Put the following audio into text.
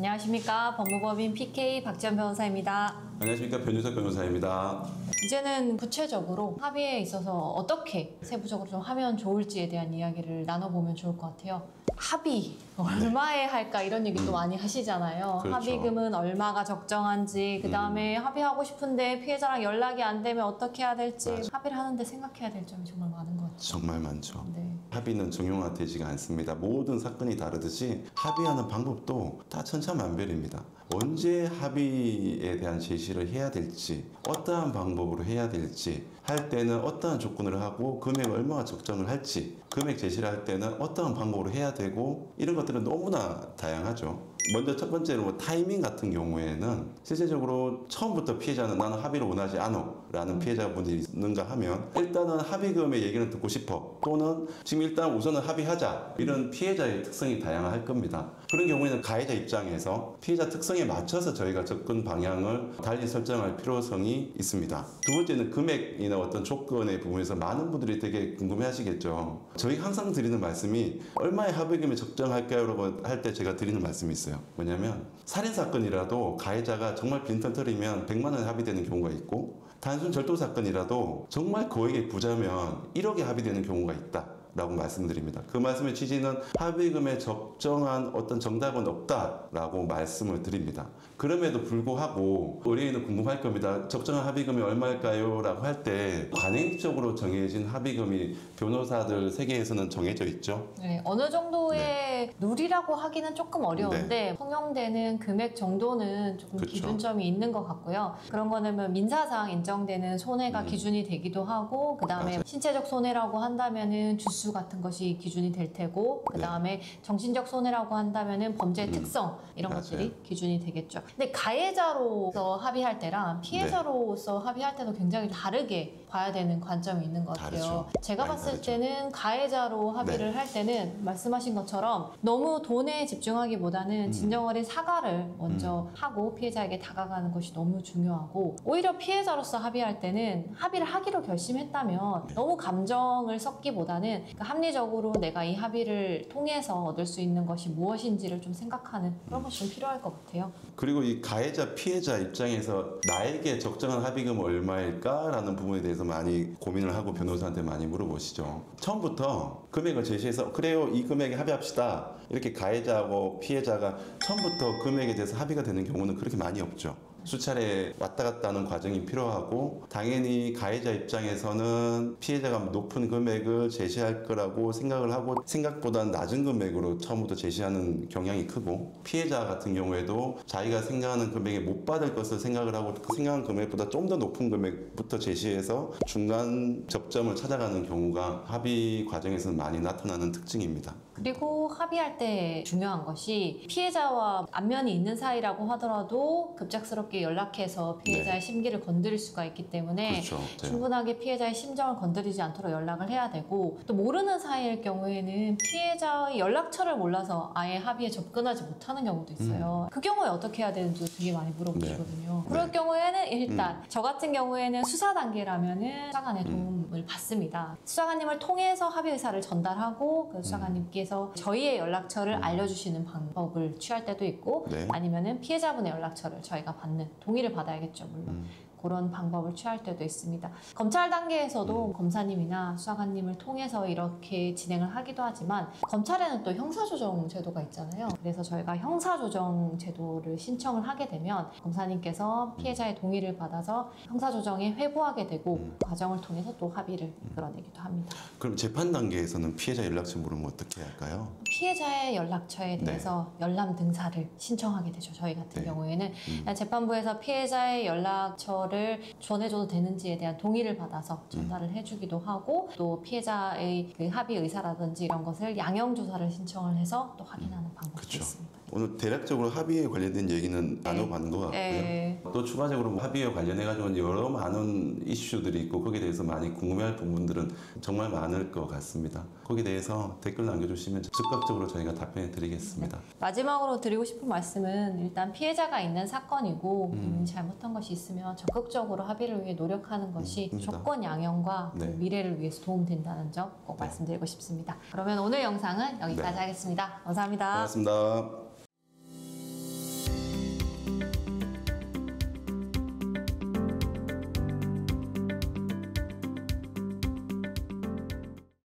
안녕하십니까. 법무법인 PK 박지연 변호사입니다. 안녕하십니까. 변유석 변호사입니다. 이제는 구체적으로 합의에 있어서 어떻게 세부적으로 좀 하면 좋을지에 대한 이야기를 나눠보면 좋을 것 같아요. 합의 얼마에 할까 이런 얘기 또 많이 하시잖아요. 그렇죠. 합의금은 얼마가 적정한지, 그 다음에 합의하고 싶은데 피해자랑 연락이 안 되면 어떻게 해야 될지, 맞아. 합의를 하는데 생각해야 될 점이 정말 많은 것 같아요. 정말 많죠. 네. 합의는 정형화되지가 않습니다. 모든 사건이 다르듯이 합의하는 방법도 다 천차만별입니다. 언제 합의에 대한 제시를 해야 될지, 어떠한 방법으로 해야 될지, 할 때는 어떠한 조건을 하고 금액을 얼마나 적정을 할지, 금액 제시를 할 때는 어떠한 방법으로 해야 되고, 이런 것들은 너무나 다양하죠. 먼저 첫 번째로 타이밍 같은 경우에는 실제적으로 처음부터 피해자는 나는 합의를 원하지 않아 라는 피해자분들이 있는가 하면 일단은 합의금의 얘기는 듣고 싶어, 또는 지금 일단 우선은 합의하자, 이런 피해자의 특성이 다양할 겁니다. 그런 경우에는 가해자 입장에서 피해자 특성에 맞춰서 저희가 접근 방향을 달리 설정할 필요성이 있습니다. 두 번째는 금액이나 어떤 조건의 부분에서 많은 분들이 되게 궁금해 하시겠죠. 저희 항상 드리는 말씀이 얼마의 합의금이 적정할까요? 라고 할 때 제가 드리는 말씀이 있어요. 뭐냐면 살인사건이라도 가해자가 정말 빈털터리면 100만 원에 합의되는 경우가 있고, 단순 절도사건이라도 정말 고액의 부자면 1억에 합의되는 경우가 있다 라고 말씀드립니다. 그 말씀의 취지는 합의금에 적정한 어떤 정답은 없다라고 말씀을 드립니다. 그럼에도 불구하고 의뢰인은 궁금할 겁니다. 적정한 합의금이 얼마일까요? 라고 할 때 관행적으로 정해진 합의금이 변호사들 세계에서는 정해져 있죠. 네, 어느 정도의 룰이라고 하기는 조금 어려운데 통용되는 금액 정도는 조금 그쵸. 기준점이 있는 것 같고요. 그런 거는 뭐 민사상 인정되는 손해가 기준이 되기도 하고, 그 다음에 맞아요. 신체적 손해라고 한다면은 주수 같은 것이 기준이 될 테고, 그 다음에 정신적 손해라고 한다면은 범죄의 특성 이런 맞아요. 것들이 기준이 되겠죠. 근데 가해자로서 합의할 때랑 피해자로서 합의할 때도 굉장히 다르게 봐야 되는 관점이 있는 것 같아요. 다르죠. 제가 많이 봤을 다르죠. 때는 가해자로 합의를 할 때는 말씀하신 것처럼 너무 돈에 집중하기보다는 진정어린 사과를 먼저 하고 피해자에게 다가가는 것이 너무 중요하고, 오히려 피해자로서 합의할 때는 합의를 하기로 결심했다면 너무 감정을 섞기보다는 그러니까 합리적으로 내가 이 합의를 통해서 얻을 수 있는 것이 무엇인지를 좀 생각하는 그런 것이 좀 필요할 것 같아요. 그리고 이 가해자, 피해자 입장에서 나에게 적정한 합의금은 얼마일까? 라는 부분에 대해서 많이 고민을 하고 변호사한테 많이 물어보시죠. 처음부터 금액을 제시해서 그래요, 이 금액에 합의합시다, 이렇게 가해자하고 피해자가 처음부터 금액에 대해서 합의가 되는 경우는 그렇게 많이 없죠. 수차례 왔다 갔다 하는 과정이 필요하고, 당연히 가해자 입장에서는 피해자가 높은 금액을 제시할 거라고 생각을 하고 생각보다 낮은 금액으로 처음부터 제시하는 경향이 크고, 피해자 같은 경우에도 자기가 생각하는 금액에 못 받을 것을 생각을 하고 그 생각한 금액보다 좀 더 높은 금액부터 제시해서 중간 접점을 찾아가는 경우가 합의 과정에서는 많이 나타나는 특징입니다. 그리고 합의할 때 중요한 것이 피해자와 안면이 있는 사이라고 하더라도 급작스럽게 연락해서 피해자의 심기를 건드릴 수가 있기 때문에 그렇죠. 네. 충분하게 피해자의 심정을 건드리지 않도록 연락을 해야 되고, 또 모르는 사이일 경우에는 피해자의 연락처를 몰라서 아예 합의에 접근하지 못하는 경우도 있어요. 그 경우에 어떻게 해야 되는지 되게 많이 물어보시거든요. 그럴 경우에는 일단 저 같은 경우에는 수사 단계라면은 수사관의 도움을 받습니다. 수사관님을 통해서 합의 의사를 전달하고 그 수사관님께서 저희의 연락처를 알려주시는 방법을 취할 때도 있고, 네. 아니면은 피해자분의 연락처를 저희가 받는, 동의를 받아야겠죠, 물론. 그런 방법을 취할 때도 있습니다. 검찰 단계에서도 검사님이나 수사관님을 통해서 이렇게 진행을 하기도 하지만, 검찰에는 또 형사조정 제도가 있잖아요. 그래서 저희가 형사조정 제도를 신청을 하게 되면 검사님께서 피해자의 동의를 받아서 형사조정에 회부하게 되고, 과정을 통해서 또 합의를 이끌어내기도 합니다. 그럼 재판 단계에서는 피해자 연락처 물으면 어떻게 할까요? 피해자의 연락처에 대해서 열람 등사를 신청하게 되죠. 저희 같은 경우에는 재판부에서 피해자의 연락처를 전해줘도 되는지에 대한 동의를 받아서 전달을 해주기도 하고, 또 피해자의 그 합의 의사라든지 이런 것을 양형조사를 신청을 해서 또 확인하는 방법도 있습니다. 오늘 대략적으로 합의에 관련된 얘기는 나눠봤는 것 같고요. 네. 또 추가적으로 합의에 관련해가지고 여러 많은 이슈들이 있고, 거기에 대해서 많이 궁금해할 부분들은 정말 많을 것 같습니다. 거기에 대해서 댓글 남겨주시면 적극적으로 저희가 답변해 드리겠습니다. 마지막으로 드리고 싶은 말씀은, 일단 피해자가 있는 사건이고 잘못한 것이 있으면 적극적으로 합의를 위해 노력하는 것이 조건 양형과 그 미래를 위해서 도움된다는 점 꼭 말씀드리고 싶습니다. 그러면 오늘 영상은 여기까지 하겠습니다. 감사합니다. 고맙습니다.